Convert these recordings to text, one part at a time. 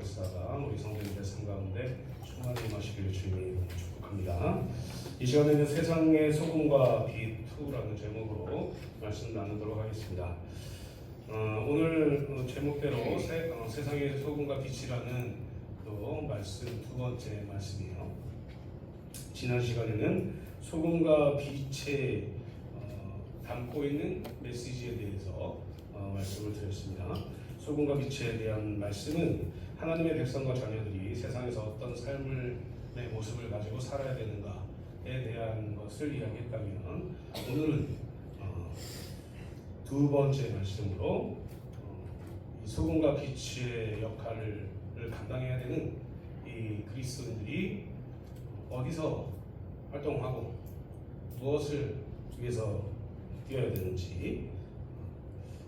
역사가 우리 성도님들 삶 가운데 충만히 임하시기를 주님이 축복합니다. 이 시간에는 세상의 소금과 빛 2라는 제목으로 말씀 나누도록 하겠습니다. 오늘 제목대로 세상의 소금과 빛이라는 또 말씀 두 번째 말씀이에요. 지난 시간에는 소금과 빛에 담고 있는 메시지에 대해서 말씀을 드렸습니다. 소금과 빛에 대한 말씀은 하나님의 백성과 자녀들이 세상에서 어떤 삶의 모습을 가지고 살아야 되는가에 대한 것을 이야기했다면, 오늘은 두 번째 말씀으로 이 소금과 빛의 역할을 감당해야 되는 이 그리스도인들이 어디서 활동하고 무엇을 위해서 뛰어야 되는지,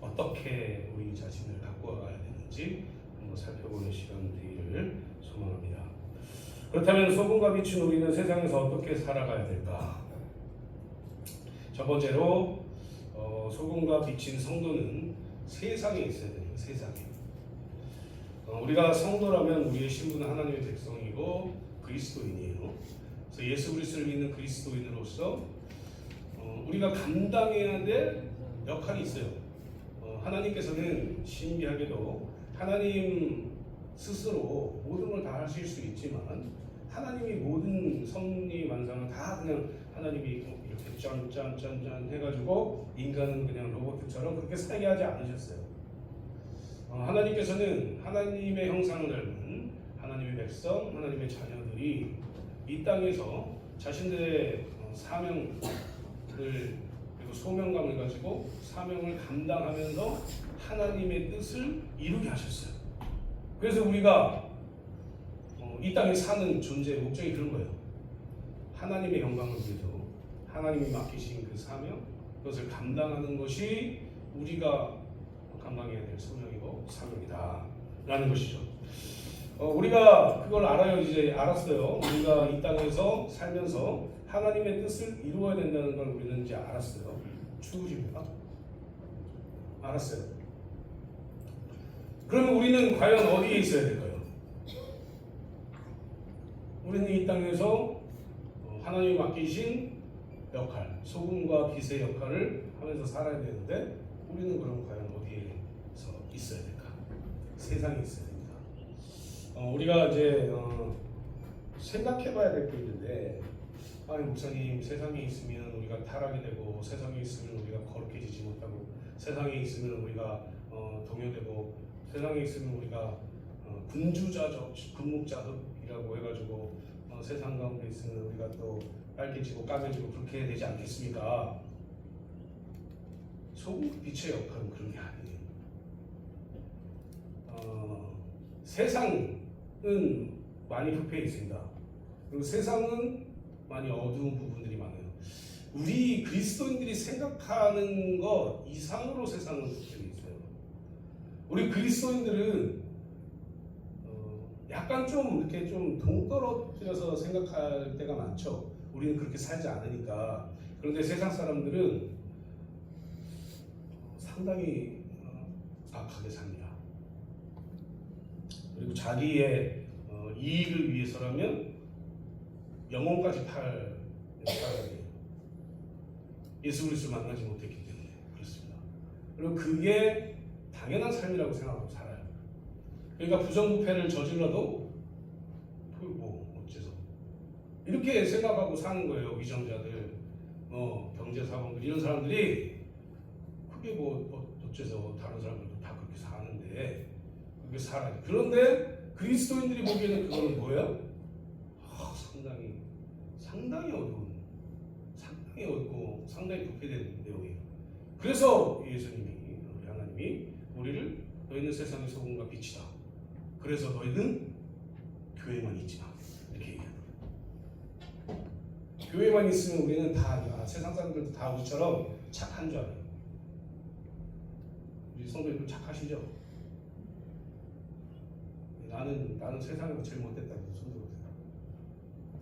어떻게 우리 자신을 갖고 가야 되는지 한번 살펴보는 시간 되기를 소망합니다. 그렇다면 소금과 빛인 우리는 세상에서 어떻게 살아가야 될까? 첫 번째로 소금과 빛인 성도는 세상에 있어야 돼요. 세상에. 우리가 성도라면 우리의 신분은 하나님의 백성이고 그리스도인이에요. 그래서 예수 그리스도를 믿는 그리스도인으로서 우리가 감당해야 될 역할이 있어요. 하나님께서는 신비하게도 하나님 스스로 모든 걸 다 하실 수 있지만, 하나님이 모든 섭리 만상을 다 그냥 하나님이 이렇게 짠짠짠짠 해가지고 인간은 그냥 로봇처럼 그렇게 살게 하지 않으셨어요. 하나님께서는 하나님의 형상을 닮은 하나님의 백성, 하나님의 자녀들이 이 땅에서 자신들의 사명을 그리고 소명감을 가지고 사명을 감당하면서 하나님의 뜻을 이루게 하셨어요. 그래서 우리가 이 땅에 사는 존재의 목적이 그런 거예요. 하나님의 영광을 위해서 하나님이 맡기신 그 사명, 그것을 감당하는 것이 우리가 감당해야 될 소명이고 사명이다 라는 것이죠. 우리가 그걸 알았어요. 우리가 이 땅에서 살면서 하나님의 뜻을 이루어야 된다는 걸 우리는 이제 알았어요. 추우십니까? 알았어요. 그러면 우리는 과연 어디에 있어야 될까요? 우리는 이 땅에서 하나님이 맡기신 역할, 소금과 빛의 역할을 하면서 살아야 되는데, 우리는 그럼 과연 어디에서 있어야 될까? 세상에 있어야 됩니다. 우리가 이제 생각해봐야 될 게 있는데, 아니 목사님, 세상에 있으면 우리가 타락이 되고, 세상에 있으면 우리가 거룩해지지 못하고, 세상에 있으면 우리가 동요되고, 세상에 있으면 우리가 군주자적 금묵자흑이라고 해가지고 세상 가운데 있으면 우리가 또 빨개지고 까매지고 그렇게 되지 않겠습니까? 소금 빛의 역할은 그런 게 아니에요. 세상은 많이 흑폐해 있습니다. 그리고 세상은 많이 어두운 부분들이 많아요. 우리 그리스도인들이 생각하는 것 이상으로 세상은 흑폐해 있어요. 우리 그리스도인들은 약간 좀 이렇게 좀 동떨어뜨려서 생각할 때가 많죠. 우리는 그렇게 살지 않으니까. 그런데 세상 사람들은 상당히 악하게 삽니다. 그리고 자기의 이익을 위해서라면 영혼까지 팔아야 돼요. 예수 그리스도를 만나지 못했기 때문에 그렇습니다. 그리고 그게 당연한 삶이라고 생각하고 살아요. 그러니까 부정부패를 저질러도 뭐 어째서 이렇게 생각하고 사는 거예요. 위정자들, 경제사범들, 이런 사람들이 그게 뭐 어째서 다른 사람들도 다 그렇게 사는데 그렇게 살아요. 그런데 그리스도인들이 보기에는 그거는 뭐예요? 상당히 어둡고 상당히 부패된 내용이에요. 그래서 예수님이, 우리 하나님이 우리를 너희는 세상의 소금과 빛이다. 그래서 너희는 교회만 있지 마. 이렇게 얘기합니다. 교회만 있으면 우리는 다, 세상 사람들도 다 우리처럼 착한 줄 알아요. 우리 성도님들 착하시죠? 나는 세상에서 제일 못됐다고 손들어보세요.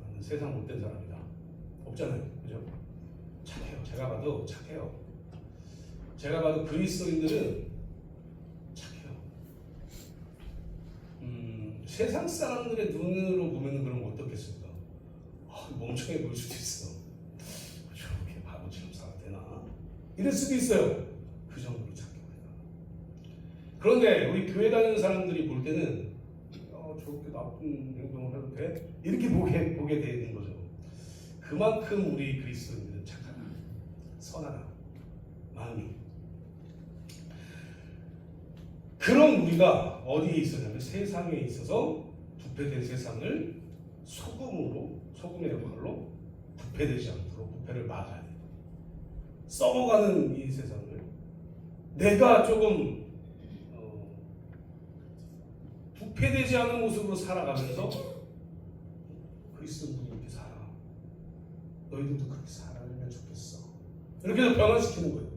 나는 세상 못된 사람이다. 없잖아요. 그죠? 착해요. 제가 봐도 착해요. 제가 봐도 그리스도인들은 세상 사람들의 눈으로 보면 그럼 어떻겠습니까? 멍청해 보일 수도 있어. 저렇게 바보처럼 살아도 되나? 이럴 수도 있어요. 그 정도로 착각해요. 그런데 우리 교회 다니는 사람들이 볼 때는 저렇게 나쁜 행동을 해도 돼? 이렇게 보게 되는 거죠. 그만큼 우리 그리스도인들은 착하다, 선하다, 마음이. 그런 우리가 어디에 있었냐면 세상에 있어서 부패된 세상을 소금의 역할로 부패되지 않도록 부패를 막아야 돼요. 썩어가는 이 세상을 내가 조금 부패되지 않은 모습으로 살아가면서 그리스도인들이 이렇게 살아. 너희들도 그렇게 살아면 좋겠어. 이렇게 해서 변화시키는 거예요.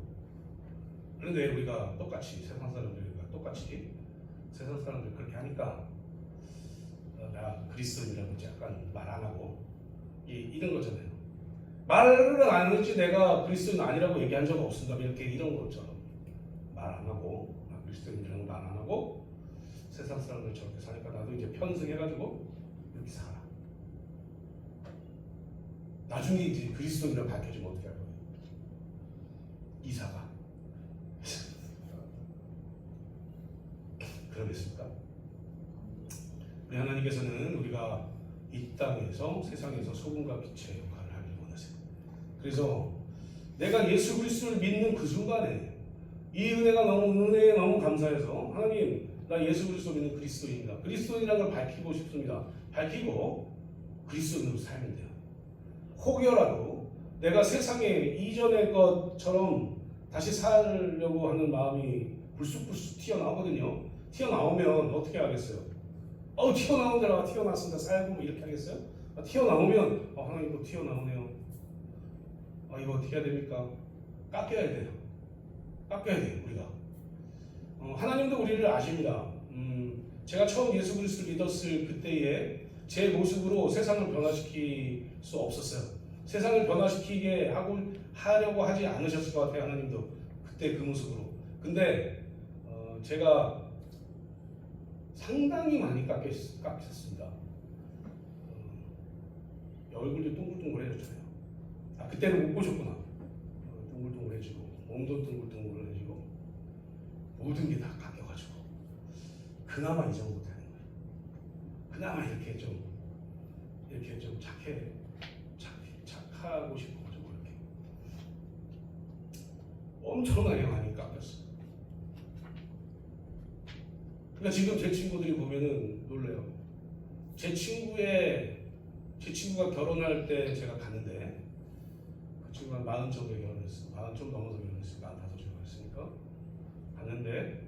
그런데 우리가 똑같이 세상 사람들과 똑같이 세상 사람들 그렇게 하니까 나 그리스도인이라고 약간 말 안 하고 이런 거잖아요. 말을 안 했지 내가 그리스도인 아니라고 얘기한 적 없습니다. 이렇게 이런 것처럼 말 안 하고 나 그리스도인이라고 말 안 하고 세상 사람들 저렇게 사니까 나도 이제 편승해가지고 이렇게 살아. 나중에 이제 그리스도인이라고 밝혀지면 어떻게 할 거예요? 이사가 그러겠습니까? 우리 하나님께서는 우리가 이 땅에서 세상에서 소금과 빛의 역할을 하길 원하세요. 그래서 내가 예수 그리스도를 믿는 그 순간에 이 은혜에 너무 감사해서 하나님 나 예수 그리스도 믿는 그리스도인이다. 그리스도인이라는 걸 밝히고 싶습니다. 밝히고 그리스도인으로 살면 돼요. 혹여라도 내가 세상에 이전의 것처럼 다시 살려고 하는 마음이 불쑥불쑥 튀어나오거든요. 튀어나오면 어떻게 하겠어요? 튀어나온 데다가 튀어났습니다. 살고 뭐 이렇게 하겠어요? 튀어나오면 하나님 이거 튀어나오네요. 이거 어떻게 해야 됩니까? 깎여야 돼요. 깎여야 돼요. 우리가 하나님도 우리를 아십니다. 제가 처음 예수 그리스도를 믿었을 그때에 제 모습으로 세상을 변화시킬 수 없었어요. 세상을 변화시키게 하려고 하지 않으셨을 것 같아요. 하나님도 그때 그 모습으로. 근데 제가 상당히 많이 깎였습니다. 얼굴도 동글동글해졌잖아요. 그때는 못 보셨구나. 동글동글해지고 몸도 동글동글해지고 모든 게 다 깎여가지고 그나마 이 정도 되는 거예요. 그나마 이렇게 좀 착하고 싶어가지고 이렇게 엄청나게 많이 깎였어요. 그러니까 지금 제 친구들이 보면은 놀래요. 제 친구가 결혼할 때 제가 갔는데 그 친구가 40 정도에 결혼했어요. 40 좀 넘어서 결혼했어요. 45 정도 했으니까 갔는데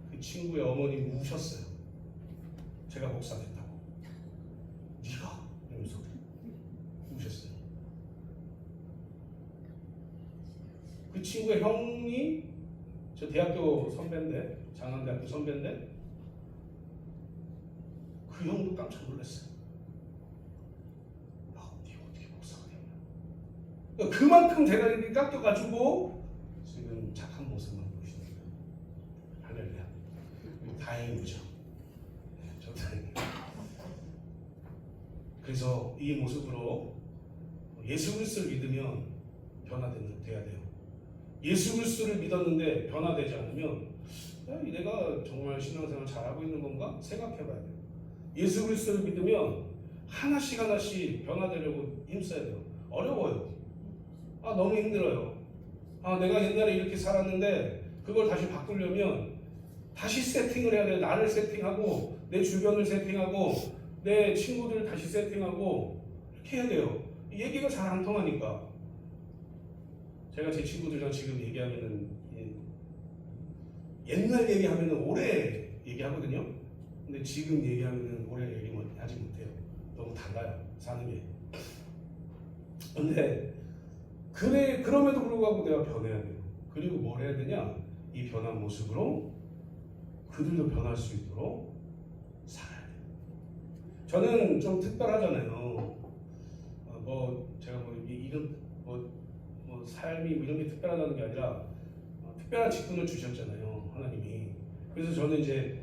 그 친구의 어머니 우셨어요. 제가 목사됐다고. 네가? 이러면서 우셨어요. 그 친구의 형이 저 대학교 선배인데 장안대학교 선배인데 그 형도 깜짝 놀랐어요. 네가 어떻게 목사가 됐냐. 그러니까 그만큼 대가리를 깎여가지고 지금 착한 모습만 보시는 거예요. 할렐루야. 다행이죠. 저 다행이에요. 그래서 이 모습으로 예수 그리스도를 믿으면 변화돼야 돼요. 예수 그리스도를 믿었는데 변화되지 않으면 내가 정말 신앙생활 잘하고 있는 건가 생각해봐야 돼요. 예수 그리스도를 믿으면 하나씩 변화되려고 힘써야 돼요. 어려워요. 너무 힘들어요. 내가 옛날에 이렇게 살았는데 그걸 다시 바꾸려면 다시 세팅을 해야 돼요. 나를 세팅하고 내 주변을 세팅하고 내 친구들을 다시 세팅하고 이렇게 해야 돼요. 얘기가 잘 안 통하니까. 제가 제 친구들이랑 지금 얘기하면은 옛날 얘기하면은 오래 얘기하거든요. 근데 지금 얘기하면은 오래 얘기하지 못해요. 너무 달라요, 사는 게. 근데 그럼에도 불구하고 내가 변해야 돼요. 그리고 뭘 해야 되냐? 이 변한 모습으로 그들도 변할 수 있도록 살아야 돼요. 저는 좀 특별하잖아요. 제가 삶이 이런 게 특별하다는 게 아니라 특별한 직분을 주셨잖아요, 하나님이. 그래서 저는 이제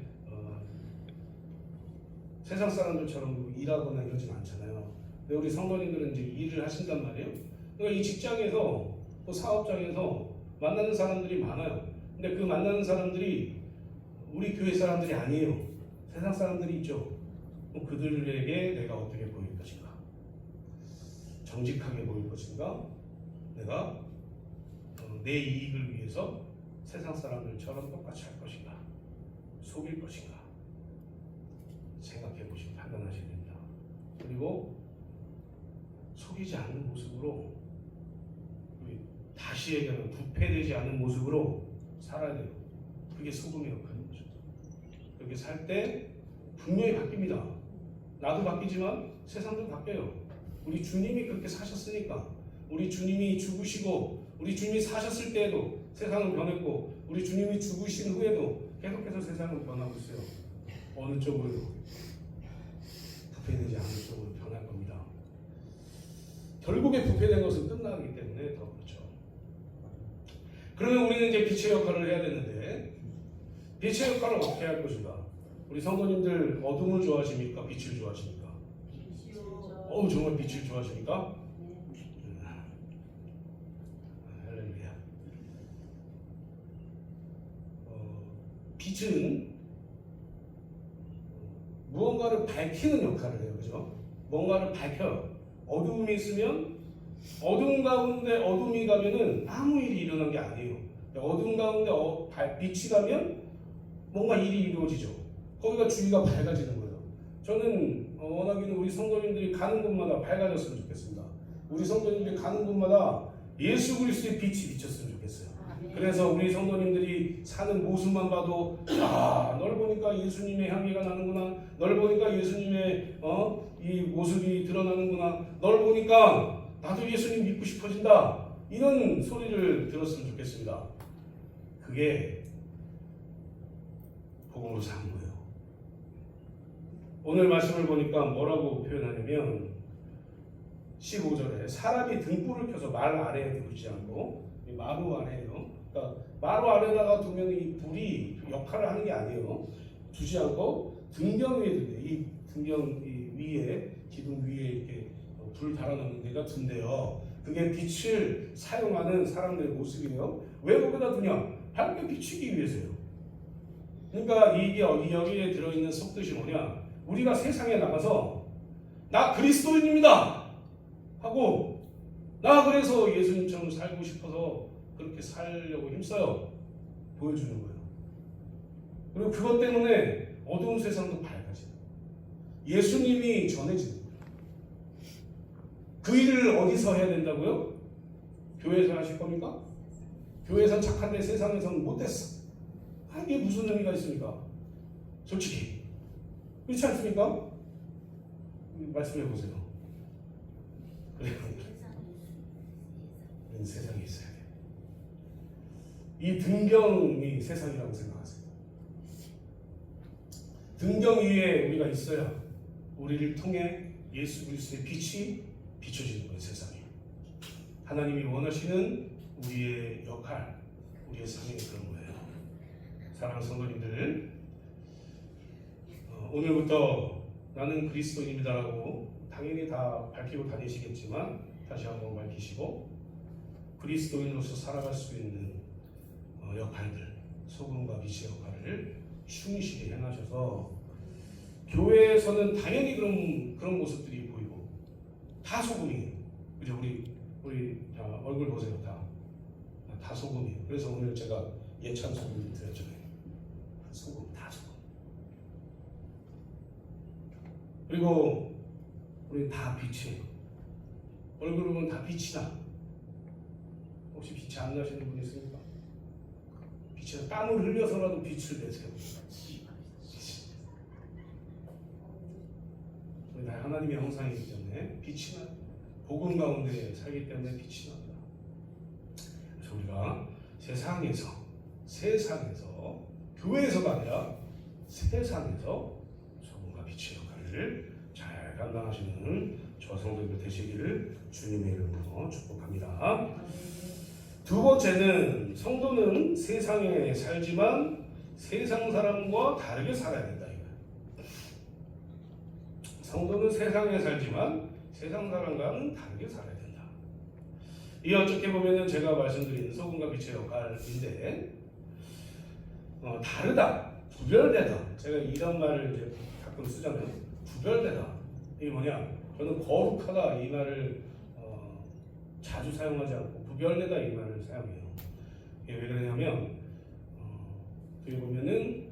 세상 사람들처럼 일하거나 이러진 않잖아요. 근데 우리 성도님들은 이제 일을 하신단 말이에요. 그러니까 이 직장에서 또 사업장에서 만나는 사람들이 많아요. 근데 그 만나는 사람들이 우리 교회 사람들이 아니에요. 세상 사람들이 있죠. 그럼 그들에게 내가 어떻게 보일 것인가? 정직하게 보일 것인가? 내가 내 이익을 위해서 세상 사람들처럼 똑같이 할 것인가? 속일 것인가? 생각해 보시고 판단하셔야 됩니다. 그리고 속이지 않는 모습으로, 다시 얘기하면 부패되지 않는 모습으로 살아야 돼요. 그게 소금의 역할인 거죠. 그렇게 살 때 분명히 바뀝니다. 나도 바뀌지만 세상도 바뀌어요. 우리 주님이 그렇게 사셨으니까, 우리 주님이 죽으시고 우리 주님이 사셨을 때에도 세상은 변했고, 우리 주님이 죽으신 후에도 계속해서 세상은 변하고 있어요. 어느 쪽으로? 부패되지 않는 쪽으로 변할 겁니다. 결국에 부패된 것은 끝나기 때문에 더 그렇죠. 그러면 우리는 이제 빛의 역할을 해야 되는데, 빛의 역할을 어떻게 할 것인가? 우리 성도님들 어둠을 좋아하십니까? 빛을 좋아하십니까? 빛이요. 정말 빛을 좋아하십니까? 할렐루야. 빛은 무언가를 밝히는 역할을 해요. 그죠? 뭔가를 밝혀요. 어둠이 있으면, 어둠 가운데 어둠이 가면은 아무 일이 일어난 게 아니에요. 어둠 가운데 빛이 가면 뭔가 일이 이루어지죠. 거기가 주위가 밝아지는 거예요. 저는 원하기는 우리 성도님들이 가는 곳마다 밝아졌으면 좋겠습니다. 우리 성도님들이 가는 곳마다 예수 그리스도의 빛이 비쳤으면 좋겠어요. 그래서 우리 성도님들이 사는 모습만 봐도, 널 보니까 예수님의 향기가 나는구나, 널 보니까 예수님의 이 모습이 드러나는구나, 널 보니까 나도 예수님 믿고 싶어진다, 이런 소리를 들었으면 좋겠습니다. 그게 복음으로 사는 거예요. 오늘 말씀을 보니까 뭐라고 표현하냐면 15절에 사람이 등불을 켜서 말 아래에 두지 않고, 마루 아래에요. 그러니까 마루 아래다가 두면 이 불이 역할을 하는 게 아니에요. 두지 않고 등경 위에 둔대요. 이 등경 위에, 기둥 위에 이렇게 불 달아놓는 데가 둔대요. 그게 빛을 사용하는 사람들의 모습이에요. 왜 거기다 두냐? 밝게 비추기 위해서요. 그러니까 이게 여기에 들어있는 속뜻이 뭐냐? 우리가 세상에 나가서 나 그리스도인입니다 하고, 나 그래서 예수님처럼 살고 싶어서 그렇게 살려고 힘써요. 보여주는 거예요. 그리고 그것 때문에 어두운 세상도 밝아져요. 예수님이 전해지는 거예요. 그 일을 어디서 해야 된다고요? 교회에서 하실 겁니까? 교회에선 착한데 세상에서는 못됐어. 이게 무슨 의미가 있습니까? 솔직히 그렇지 않습니까? 말씀해 보세요. 그래요. 세상에 있어야 돼요. 이 등경이 세상이라고 생각하세요. 등경 위에 우리가 있어야 우리를 통해 예수 그리스도의 빛이 비춰지는 거예요. 세상에. 하나님이 원하시는 우리의 역할, 우리의 삶이 그런 거예요. 사랑하는 성도님들, 오늘부터 나는 그리스도인입니다라고 당연히 다 밝히고 다니시겠지만, 다시 한번 밝히시고 그리스도인으로서 살아갈 수 있는 역할들, 소금과 빛의 역할을 충실히 행하셔서, 교회에서는 당연히 그런 모습들이 보이고 다 소금이에요. 그죠? 우리 얼굴 보세요. 다 소금이에요. 그래서 오늘 제가 예찬 소금을 드렸잖아요. 소금, 다 소금. 그리고 우리 다 빛이에요. 얼굴 보면 다 빛이 나. 혹시 빛이 안 나시는 분 있습니까? 빛이 땀을 흘려서라도 빛을 내세요. 우리 다 하나님의 형상이기 때문에 빛이 나. 복음 가운데 살기 때문에 빛이 납니다. 그래서 우리가 세상에서 교회에서가 아니라 세상에서 소금과 빛의 역할을 잘 감당하시는 저 성도들 되시기를 주님의 이름으로 축복합니다. 두 번째는, 성도는 세상에 살지만 세상 사람과 다르게 살아야 된다. 성도는 세상에 살지만 세상 사람과는 다르게 살아야 된다. 이 어떻게 보면은 제가 말씀드린 소금과 빛의 역할인데 다르다, 구별되다. 제가 이런 말을 이제 가끔 쓰잖아요. 구별되다. 이게 뭐냐? 저는 거룩하다 이 말을 자주 사용하지 않고 구별되다 이 말을 사용해요. 이게 왜 그러냐면 어떻게 보면은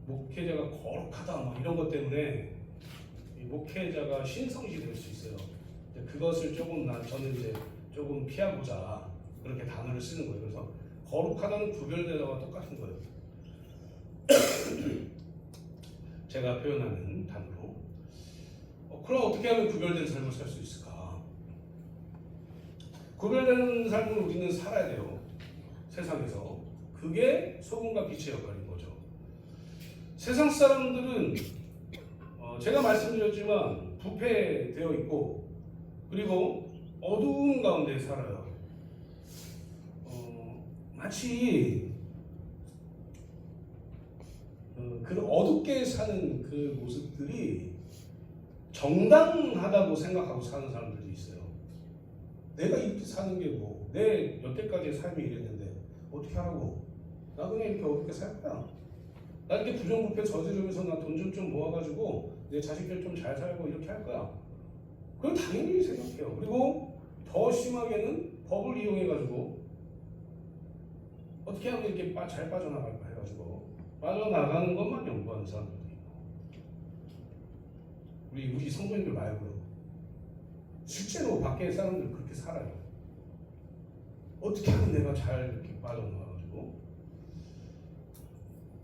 목회자가 거룩하다 뭐 이런 것 때문에 이 목회자가 신성시 될 수 있어요. 그것을 저는 이제 조금 피하고자 그렇게 단어를 쓰는 거예요. 그래서 거룩하다는 구별되다와 똑같은 거예요. 제가 표현하는 단어로. 그럼 어떻게 하면 구별된 삶을 살 수 있을까? 구별되는 삶을 우리는 살아야 돼요. 세상에서. 그게 소금과 빛의 역할인 거죠. 세상 사람들은 제가 말씀드렸지만 부패되어 있고 그리고 어두운 가운데 살아요. 마치 그 어둡게 사는 그 모습들이 정당하다고 생각하고 사는 사람들도 있어요. 내가 이렇게 사는 게 뭐, 내 여태까지의 삶이 이랬는데 어떻게 하라고? 나 그냥 이렇게 어둡게 살 거야. 나 이렇게 부정부패 저지르면서 나 돈 좀 모아가지고 내 자식들 좀 잘 살고 이렇게 할 거야. 그건 당연히 생각해요. 그리고 더 심하게는 법을 이용해가지고 어떻게 하면 이렇게 잘 빠져나갈까 해가지고 빠져나가는 것만 연구하는 사람들도 있고 우리 성도님들 말고요. 실제로 밖에 사람들 그렇게 살아요. 어떻게 하면 내가 잘 이렇게 빠져나가가지고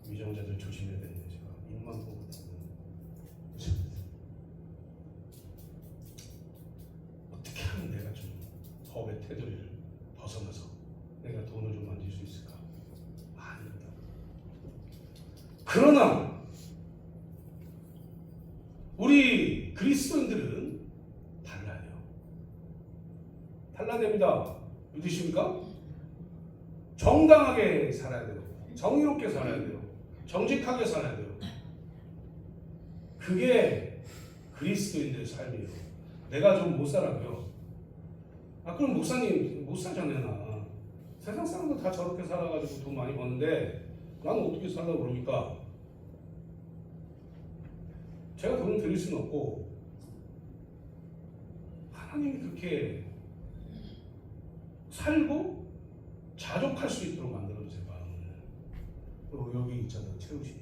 위정자들 조심해야 되는데 제가 입만 보고 어떻게 하면 내가 좀 법의 테두리를 벗어나서 내가 돈을 좀 만질 수 있을까? 많이 있다. 그러나 우리 그리스도인들은 달라요. 달라됩니다. 믿으십니까? 정당하게 살아야 돼요. 정의롭게 살아야 돼요. 정직하게 살아야 돼요. 그게 그리스도인들의 삶이에요. 내가 좀 못 살아도요. 그럼 목사님 못 살잖아요. 나. 세상 사람도 다 저렇게 살아가지고 돈 많이 버는데 나는 어떻게 살라고 그럽니까? 제가 돈을 드릴 수는 없고 하나님이 그렇게 살고 자족할 수 있도록 만들어주세요. 마음을. 여기 있잖아요. 채우심.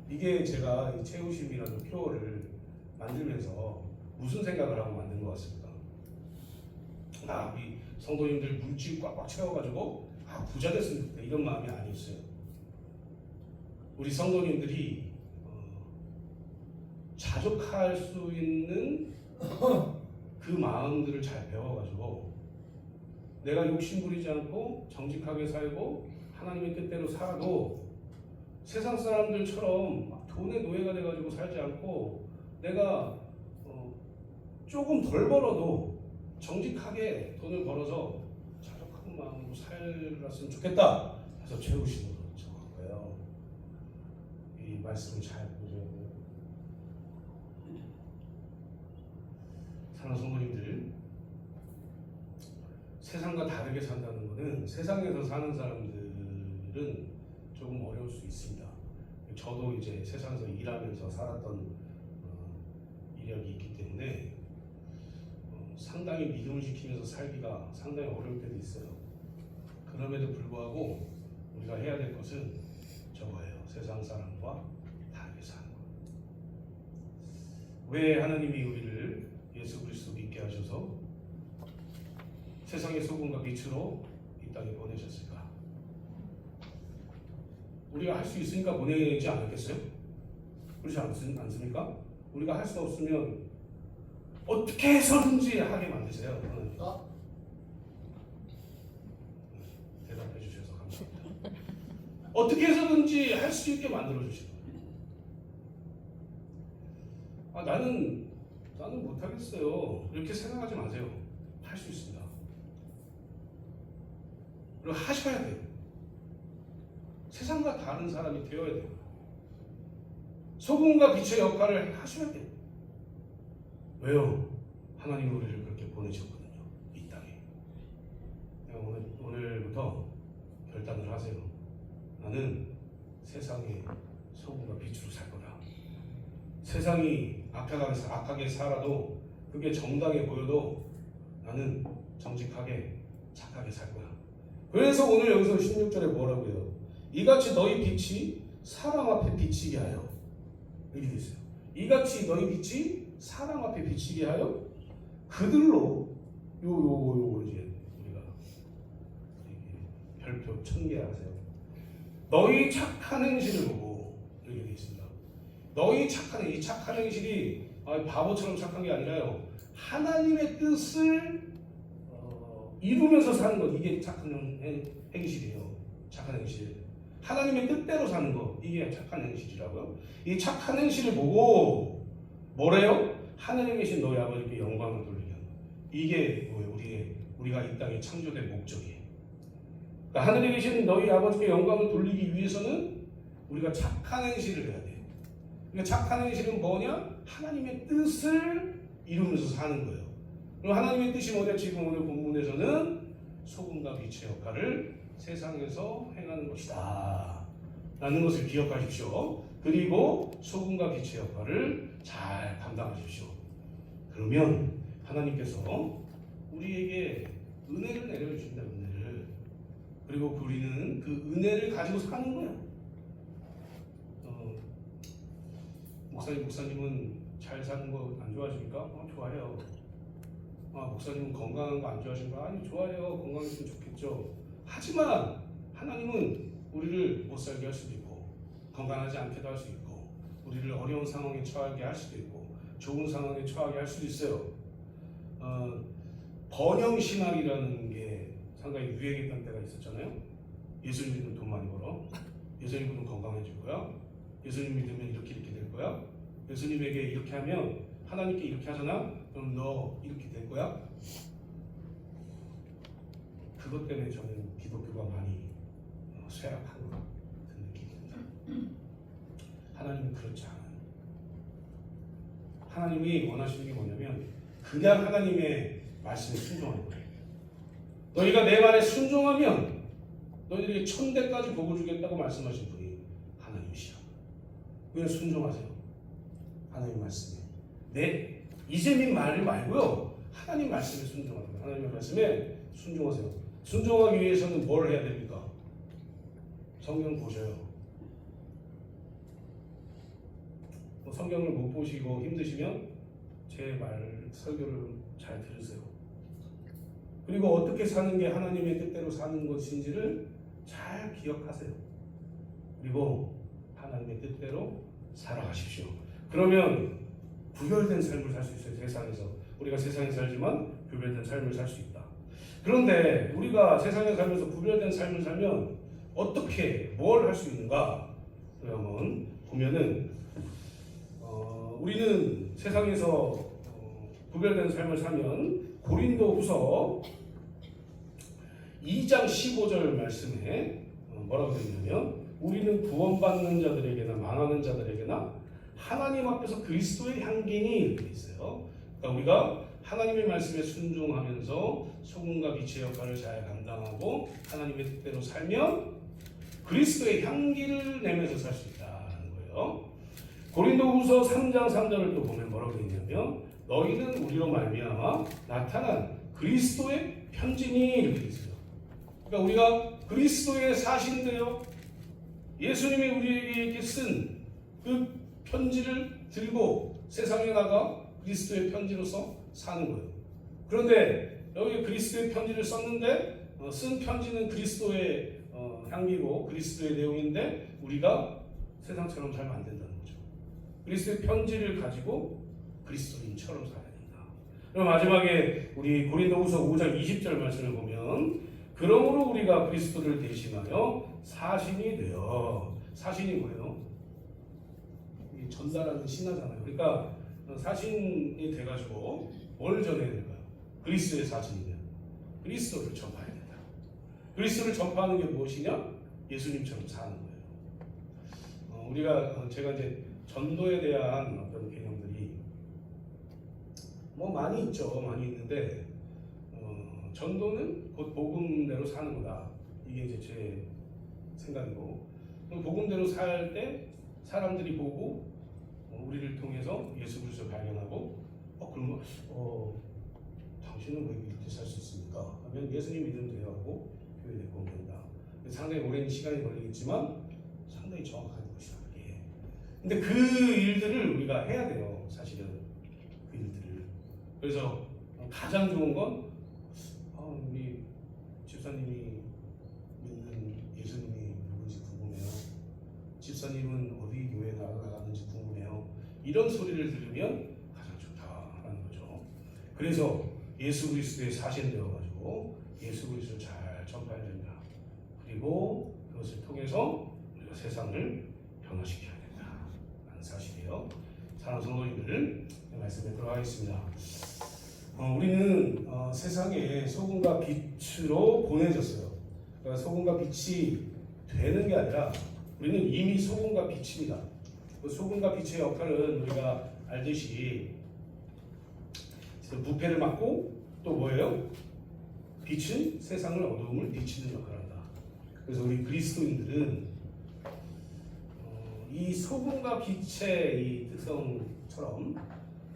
이게 제가 이 채우심이라는 표어를 만들면서 무슨 생각을 하고 만든 것 같습니다. 우리 성도님들 물질 꽉꽉 채워가지고 부자 됐으면 좋겠다 이런 마음이 아니었어요. 우리 성도님들이 자족할 수 있는 그 마음들을 잘 배워가지고 내가 욕심 부리지 않고 정직하게 살고 하나님의 뜻대로 살아도 세상 사람들처럼 돈의 노예가 돼가지고 살지 않고 내가 조금 덜 벌어도 정직하게 돈을 벌어서 자족한 마음으로 살았으면 좋겠다 해서 채우심으로 정한 거예요. 이 말씀을 잘 보세요. 사랑하는 성도님들, 세상과 다르게 산다는 것은 세상에서 사는 사람들은 조금 어려울 수 있습니다. 저도 이제 세상에서 일하면서 살았던 이력이 있기 때문에 상당히 믿음을 지키면서 살기가 상당히 어려울 때도 있어요. 그럼에도 불구하고 우리가 해야 될 것은 저거예요. 세상 사람과 다르게 사는 것. 왜 하나님이 우리를 예수 그리스도 믿게 하셔서 세상의 소금과 빛으로 이 땅에 보내셨을까? 우리가 할 수 있으니까 보내지 않았겠어요? 그렇지 않습니까? 우리가 할 수 없으면 어떻게 해서든지 하게 만드세요. 대답해 주셔서 감사합니다. 어떻게 해서든지 할 수 있게 만들어 주시고 나는 못하겠어요. 이렇게 생각하지 마세요. 할 수 있습니다. 그리고 하셔야 돼요. 세상과 다른 사람이 되어야 돼요. 소금과 빛의 역할을 하셔야 돼요. 왜요? 하나님이 우리를 그렇게 보내셨거든요. 이 땅에. 오늘부터 결단을 하세요. 나는 세상의 소금과 빛으로 살 거다. 세상이 악하게 살아도 그게 정당해 보여도 나는 정직하게 착하게 살 거야. 그래서 오늘 여기서 16절에 뭐라고요? 이같이 너희 빛이 사람 앞에 비치게 하여, 이렇게 돼 있어요. 이같이 너희 빛이 사람 앞에 비치게 하여 그들로 요거 이제 우리가 별표 1000개 하세요. 너희 착한 행실을 보고, 이렇게 돼 있습니다. 너희 이 착한 행실이 바보처럼 착한 게 아니라요. 하나님의 뜻을 이루면서 사는 것, 이게 착한 행실이에요. 착한 행실. 하나님의 뜻대로 사는 것, 이게 착한 행실이라고요. 이 착한 행실을 보고 뭐래요? 하늘에 계신 너희 아버지께 영광을 돌리게 하는 것. 이게 뭐예요? 우리가 이 땅에 창조된 목적이에요. 그러니까 하늘에 계신 너희 아버지께 영광을 돌리기 위해서는 우리가 착한 행실을 해야 돼요. 그러니까 착한 행실은 뭐냐? 하나님의 뜻을 이루면서 사는 거예요. 그럼 하나님의 뜻이 뭐냐? 지금 오늘 본문에서는 소금과 빛의 역할을 세상에서 행하는 것이다 라는 것을 기억하십시오. 그리고 소금과 빛의 역할을 잘 감당하십시오. 그러면 하나님께서 우리에게 은혜를 내려주신다. 은혜를. 그리고 우리는 그 은혜를 가지고 사는 거예요. 목사님은 잘 사는 거 안 좋아하십니까? 좋아해요. 목사님은 건강한 거 안 좋아하십니까? 아니, 좋아해요. 건강했으면 좋겠죠. 하지만 하나님은 우리를 못 살게 할 수도 있고, 건강하지 않게도 할 수 있고, 우리를 어려운 상황에 처하게 할 수도 있고, 좋은 상황에 처하게 할 수도 있어요. 번영신학이라는 게 상당히 유행했던 때가 있었잖아요. 예수님 믿으면 돈 많이 벌어. 예수님 믿으면 건강해질 거야. 예수님 믿으면 이렇게 될 거야. 예수님에게 이렇게 하면 하나님께 이렇게 하잖아. 그럼 너 이렇게 될 거야. 그것 때문에 저는 기독교가 많이 쇠락한 것 같은 느낌이 듭니다. 하나님은 그렇지 않아요. 하나님이 원하시는 게 뭐냐면 그냥 하나님의 말씀에 순종하는 거예요. 너희가 내 말에 순종하면 너희들이 천대까지 복을 주겠다고 말씀하신 분이 하나님이시라. 그냥 순종하세요. 하나님 말씀에. 이재민 말을 말고요. 하나님 말씀에 순종하세요. 하나님의 말씀에 순종하세요. 순종하기 위해서는 뭘 해야 됩니까? 성경 보셔요. 성경을 못 보시고 힘드시면 제 말 설교를 잘 들으세요. 그리고 어떻게 사는 게 하나님의 뜻대로 사는 것인지를 잘 기억하세요. 그리고 하나님의 뜻대로 살아가십시오. 그러면 구별된 삶을 살 수 있어요. 세상에서. 우리가 세상에 살지만 구별된 삶을 살 수 있다. 그런데 우리가 세상에 살면서 구별된 삶을 살면 어떻게 뭘 할 수 있는가? 한번 보면은 우리는 세상에서 구별된 삶을 살면 고린도후서 2장 15절 말씀에 뭐라고 되어 있냐면 우리는 구원받는 자들에게나 망하는 자들에게나 하나님 앞에서 그리스도의 향기니 이렇게 있어요. 그러니까 우리가 하나님의 말씀에 순종하면서 소금과 빛의 역할을 잘 감당하고 하나님의 뜻대로 살면 그리스도의 향기를 내면서 살 수 있다는 거예요. 고린도후서 3장 3절을 또 보면 뭐라고 되어 있냐면 너희는 우리로 말미암아 나타난 그리스도의 편지니 이렇게 있어요. 그러니까 우리가 그리스도의 사신인데요. 예수님이 우리에게 이렇게 쓴 그 편지를 들고 세상에 나가 그리스도의 편지로서 사는 거예요. 그런데 여기 그리스도의 편지를 썼는데 쓴 편지는 그리스도의 향기고 그리스도의 내용인데 우리가 세상처럼 살면 안 된다는 거죠. 그리스도의 편지를 가지고 그리스도인처럼 살아야 된다. 그럼 마지막에 우리 고린도후서 5장 20절 말씀을 보면 그러므로 우리가 그리스도를 대신하여 사신이 되어 사신이 뭐예요? 전달하는 신하잖아요. 그러니까 사신이 돼가지고 뭘 전해야 될까요? 그리스도의 사신이면 그리스도를 전파해야 된다. 그리스도를 전파하는 게 무엇이냐? 예수님처럼 사는 거예요. 제가 이제 전도에 대한 어떤 개념들이 뭐 많이 있죠. 많이 있는데 전도는 곧 복음대로 사는 거다. 이게 이제 제 생각이고, 복음대로 살 때 사람들이 보고 우리를 통해서 예수 그리스도를 발견하고 그러면 당신은 왜 이렇게 살 수 있습니까? 하면 예수님 믿으면 돼요 하고 교회 데리고 오면 된다. 상당히 오랜 시간이 걸리겠지만 상당히 정확한 것이다. 예. 근데 그 일들을 우리가 해야 돼요. 사실은 그 일들을. 그래서 가장 좋은 건 우리 집사님이 믿는 예수님이 누군지 궁금해요. 집사님은 어디 교회 나가는지 궁금해요. 이런 소리를 들으면 가장 좋다라는 거죠. 그래서 예수 그리스도의 사신되어가지고 예수 그리스도를 잘 전파해야 된다. 그리고 그것을 통해서 우리가 세상을 변화시켜야 된다라는 사실이에요. 사랑하는 성도님들, 말씀에 들어가겠습니다. 우리는 세상에 소금과 빛으로 보내졌어요. 그러니까 소금과 빛이 되는 게 아니라 우리는 이미 소금과 빛입니다. 그 소금과 빛의 역할은 우리가 알듯이 부패를 막고 또 뭐예요? 빛은 세상을 어두움을 비치는 역할을 한다. 그래서 우리 그리스도인들은 이 소금과 빛의 이 특성처럼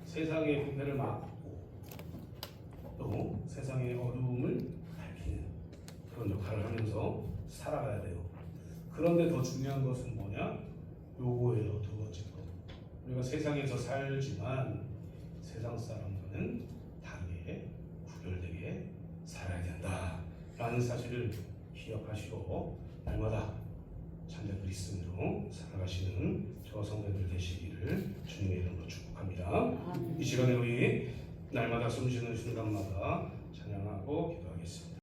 세상의 부패를 막고 또 세상의 어두움을 밝히는 그런 역할을 하면서 살아가야 돼요. 그런데 더 중요한 것은 뭐냐? 요거예요. 두 번째 거. 우리가 세상에서 살지만 세상 사람과는 다르게 구별되게 살아야 된다라는 사실을 기억하시고 날마다 참된 그리스도인으로 살아가시는 저와 성도들 되시기를 주님의 이름으로 축복합니다. 이 시간에 우리 날마다 숨쉬는 순간마다 찬양하고 기도하겠습니다.